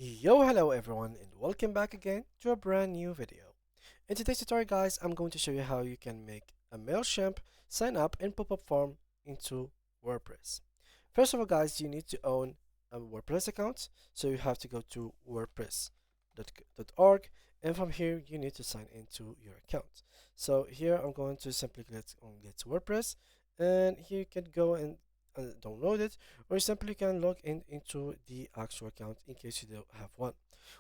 Hello everyone, and welcome back again to a brand new video. In today's tutorial, guys, I'm going to show you how you can make a Mailchimp sign up and pop-up form into WordPress. First of all, guys, you need to own a WordPress account, so you have to go to wordpress.org, and from here you need to sign into your account. So here I'm going to simply click on Get to WordPress, and here you can go and download it, or you simply can log in into the actual account in case you don't have one.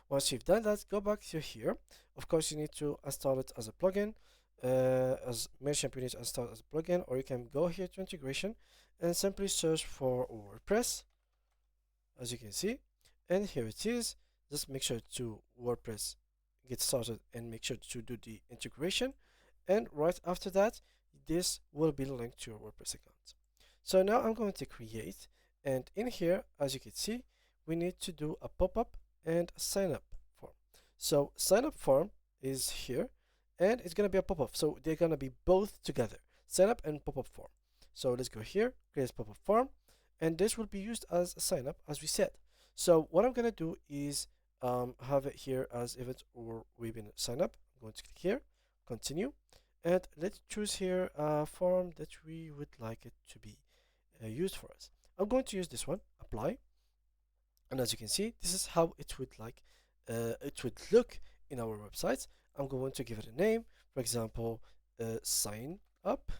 Once you've done that, go back to here. Of course, you need to install it as a plugin. As Mailchimp, you need to install it as a plugin, or you can go here to integration and simply search for WordPress, as you can see, and here it is. Just make sure to WordPress get started and make sure to do the integration, and right after that this will be linked to your WordPress account. So now I'm going to create, and in here, as you can see, we need to do a pop-up and a sign up form. So sign up form is here, and it's gonna be a pop-up, so they're gonna be both together, sign up and pop-up form. So let's go here, create pop-up form, and this will be used as a sign up, as we said. So what I'm gonna do is have it here as event or webinar sign up. I'm going to click here, continue, and let's choose here a form that we would like it to be used for us. I'm going to use this one, apply, and as you can see, this is how it would look in our websites. I'm going to give it a name, for example, sign up,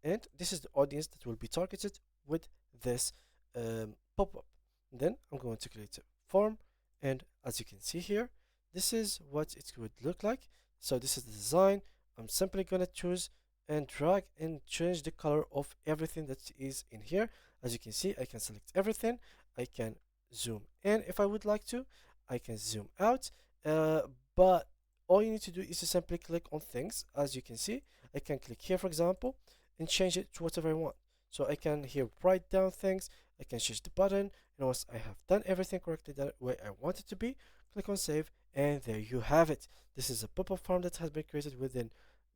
and this is the audience that will be targeted with this pop-up. Then I'm going to create a form, and as you can see here, this is what it would look like. So this is the design. I'm simply going to choose and drag and change the color of everything that is in here. As you can see, I can select everything. I can zoom in if I would like to. I can zoom out, but all you need to do is to simply click on things. As you can see, I can click here, for example, and change it to whatever I want. So I can here write down things. I can change the button, and once I have done everything correctly the way I want it to be, click on save, and there you have it. This is a pop-up form that has been created within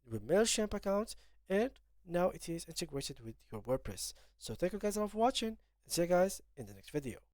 with Mailchimp account, and now it is integrated with your WordPress. So thank you guys a lot for watching, and see you guys in the next video.